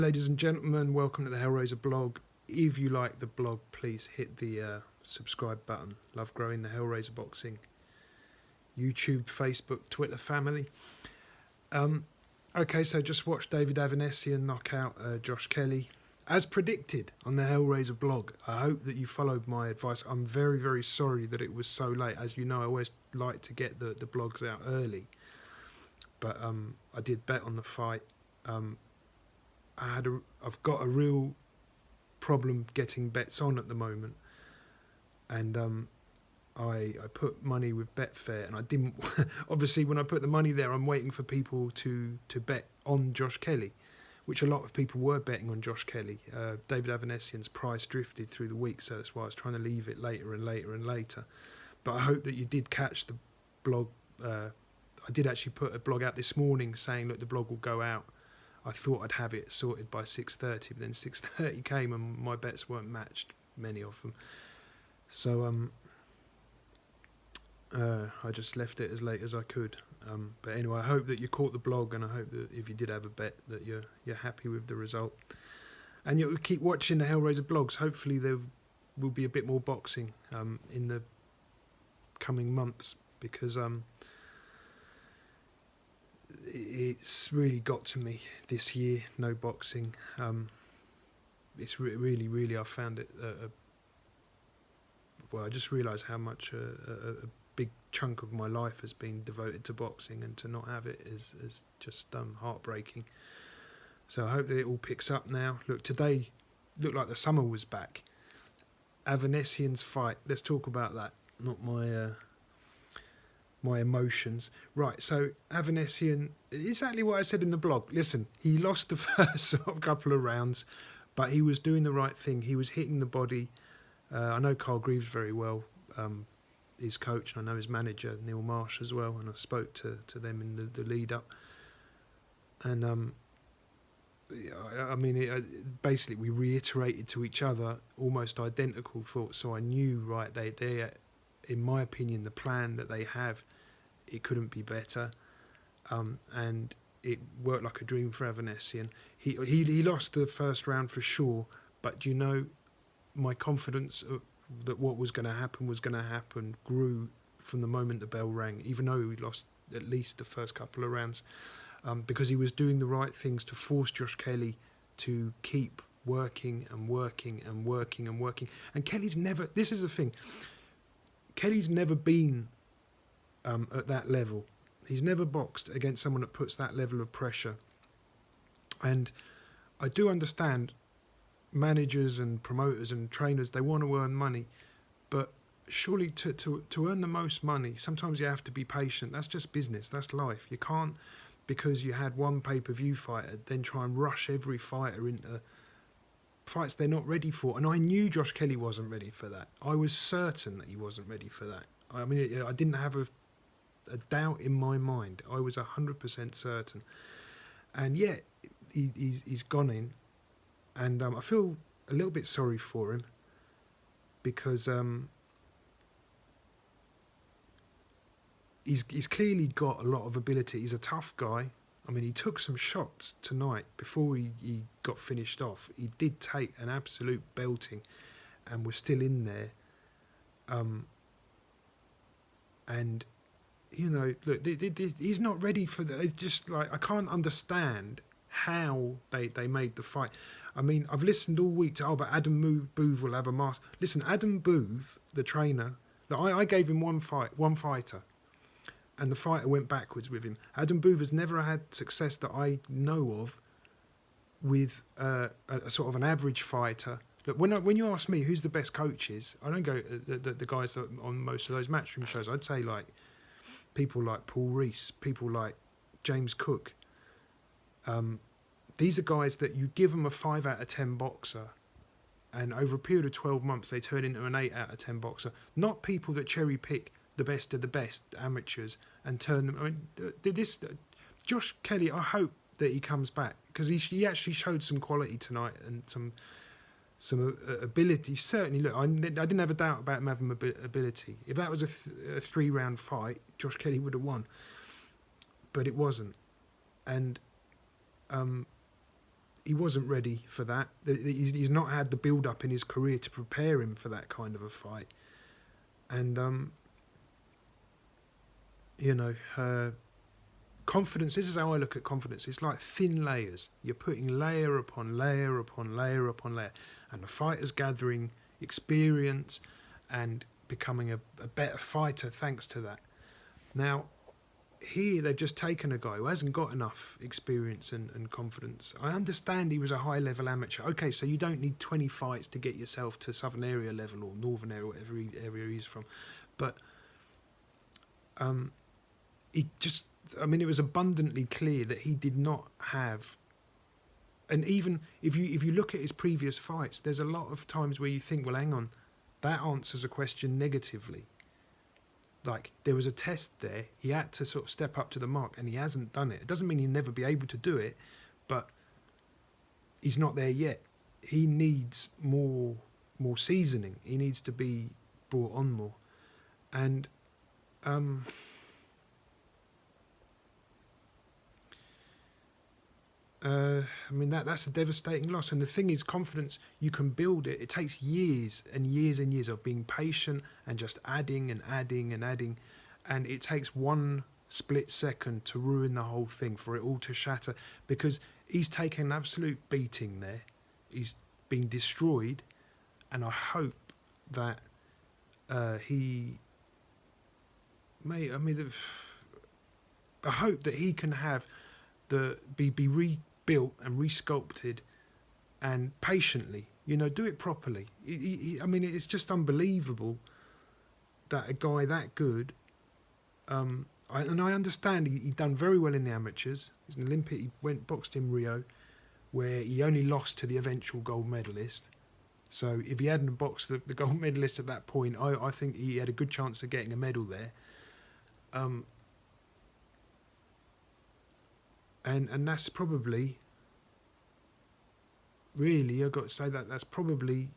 Ladies and gentlemen, welcome to the Hellraiser blog. If you like the blog, please hit the subscribe button. Love growing the Hellraiser boxing YouTube, Facebook, Twitter family. Okay, so just watched David Avenesyan knock out Josh Kelly, as predicted on the Hellraiser blog. I hope that you followed my advice. I'm very, very sorry that it was so late. As you know, I always like to get the blogs out early. But I did bet on the fight. I've got a real problem getting bets on at the moment, and I put money with Betfair, and I didn't. Obviously, when I put the money there, I'm waiting for people to bet on Josh Kelly, which a lot of people were betting on Josh Kelly. David Avanesyan's price drifted through the week, so that's why I was trying to leave it later and later and later. But I hope that you did catch the blog. I did actually put a blog out this morning saying, look, the blog will go out. I thought I'd have it sorted by 6:30, but then 6:30 came and my bets weren't matched, many of them. So I just left it as late as I could. But anyway, I hope that you caught the blog, and I hope that if you did have a bet, that you're happy with the result. And you'll keep watching the Hellraiser blogs. Hopefully there will be a bit more boxing in the coming months, because it's really got to me this year, no boxing. It's really I found it well, I just realised how much a big chunk of my life has been devoted to boxing, and to not have it is just heartbreaking. So I hope that it all picks up now. Look, today looked like the summer was back. Avanesyan's fight, let's talk about that, not my emotions. Right, so Avanesyan, exactly what I said in the blog. Listen, he lost the first couple of rounds, but he was doing the right thing. He was hitting the body. I know Carl Greaves very well, his coach, and I know his manager, Neil Marsh, as well, and I spoke to them in the lead up. And I mean, basically we reiterated to each other almost identical thoughts, so I knew, right, they in my opinion, the plan that they have, it couldn't be better, and it worked like a dream for Avanesyan. He lost the first round for sure, but you know, my confidence that what was going to happen grew from the moment the bell rang, even though he lost at least the first couple of rounds, because he was doing the right things to force Josh Kelly to keep working and working and working and working. And Kelly's never, this is the thing, Kelly's never been at that level. He's never boxed against someone that puts that level of pressure. And I do understand managers and promoters and trainers, they want to earn money, but surely to earn the most money, sometimes you have to be patient. That's just business, that's life. You can't, because you had one pay-per-view fighter, then try and rush every fighter into fights they're not ready for. And I knew Josh Kelly wasn't ready for that. I was certain that he wasn't ready for that. I mean, I didn't have a doubt in my mind. I was 100% certain. And yet he's gone in, and I feel a little bit sorry for him, because he's clearly got a lot of ability. He's a tough guy. I mean, he took some shots tonight before he got finished off. He did take an absolute belting and was still in there. And, you know, look, he's not ready for that. It's just like, I can't understand how they made the fight. I mean, I've listened all week to, but Adam Booth will have a mask. Listen, Adam Booth, the trainer, look, I gave him one fighter, and the fighter went backwards with him. Adam Booth has never had success that I know of with a sort of an average fighter. Look, when you ask me who's the best coaches, I don't go the guys that on most of those matchroom shows. I'd say like people like Paul Rees, people like James Cook. These are guys that you give them a 5 out of 10 boxer, and over a period of 12 months they turn into an 8 out of 10 boxer. Not people that cherry pick the best of the best amateurs and turn them. I mean, Josh Kelly, I hope that he comes back, because he actually showed some quality tonight and some ability. Certainly, look, I didn't have a doubt about him having ability. If that was a 3-round fight, Josh Kelly would have won, but it wasn't. And he wasn't ready for that. He's not had the build up in his career to prepare him for that kind of a fight. And confidence, this is how I look at confidence. It's like thin layers. You're putting layer upon layer upon layer upon layer, and the fighter's gathering experience and becoming a better fighter thanks to that. Now, here they've just taken a guy who hasn't got enough experience and confidence. I understand he was a high level amateur. Okay, so you don't need 20 fights to get yourself to Southern Area level or Northern Area, whatever area he's from. But he just, it was abundantly clear that he did not have. And even if you look at his previous fights, there's a lot of times where you think, well, hang on, that answers a question negatively. Like, there was a test there, he had to sort of step up to the mark, and he hasn't done it. It doesn't mean he'll never be able to do it, but he's not there yet. He needs more seasoning. He needs to be brought on more. And that's a devastating loss. And the thing is, confidence, you can build it. It takes years and years and years of being patient and just adding and adding and adding. And it takes one split second to ruin the whole thing, for it all to shatter. Because he's taken an absolute beating there. He's been destroyed. And I hope that I hope that he can have be rebuilt and resculpted, and patiently, do it properly. It's just unbelievable that a guy that good, I understand he done very well in the amateurs. He's an Olympic. He boxed in Rio, where he only lost to the eventual gold medalist. So if he hadn't boxed the gold medalist at that point, I think he had a good chance of getting a medal there. And that's probably, really, I've got to say that's probably,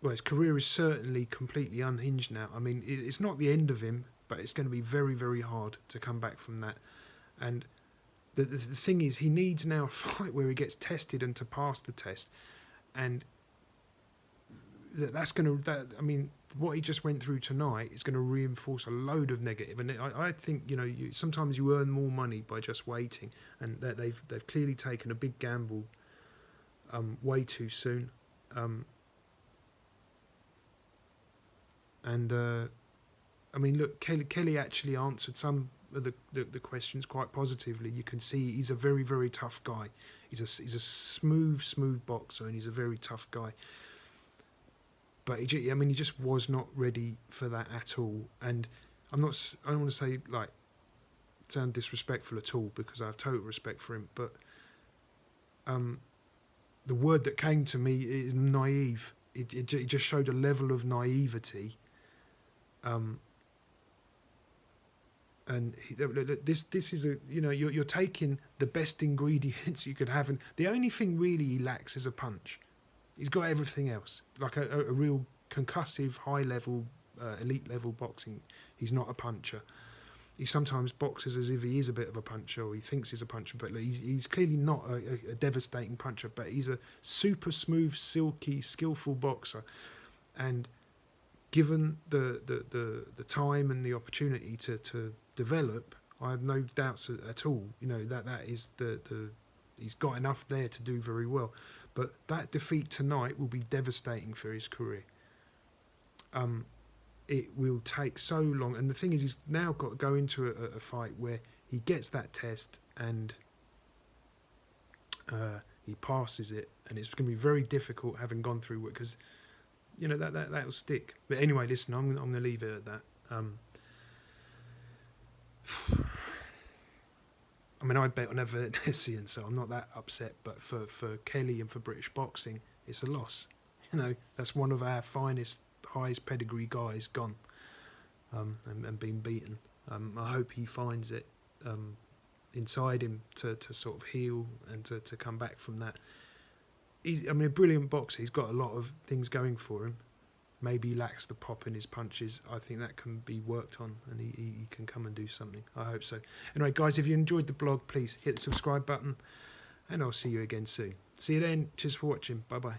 his career is certainly completely unhinged now. It's not the end of him, but it's going to be very, very hard to come back from that. And the thing is, he needs now a fight where he gets tested and to pass the test. And what he just went through tonight is going to reinforce a load of negative. And I think sometimes you earn more money by just waiting, and that they've clearly taken a big gamble way too soon. Look, Kelly actually answered some of the questions quite positively. You can see he's a very, very tough guy. He's a smooth boxer, and he's a very tough guy. But he just was not ready for that at all. And I don't want to say, sound disrespectful at all, because I have total respect for him. But the word that came to me is naive. It just showed a level of naivety. And this is you're taking the best ingredients you could have, and the only thing really he lacks is a punch. He's got everything else, like a real concussive, high level, elite level boxing. He's not a puncher. He sometimes boxes as if he is a bit of a puncher, or he thinks he's a puncher, but he's clearly not a devastating puncher. But he's a super smooth, silky, skillful boxer, and given the time and the opportunity to develop, I have no doubts at all. That is he's got enough there to do very well. But that defeat tonight will be devastating for his career. It will take so long, and the thing is, he's now got to go into a fight where he gets that test and he passes it, and it's going to be very difficult having gone through it, because that'll stick. But anyway, listen, I'm going to leave it at that. I bet on Avenesyan, so I'm not that upset. But for Kelly and for British boxing, it's a loss. That's one of our finest, highest pedigree guys gone, and been beaten. I hope he finds it inside him to sort of heal and to come back from that. He's a brilliant boxer. He's got a lot of things going for him. Maybe he lacks the pop in his punches. I think that can be worked on, and he can come and do something. I hope so. Anyway, guys, if you enjoyed the blog, please hit the subscribe button. and I'll see you again soon. See you then. Cheers for watching. Bye bye.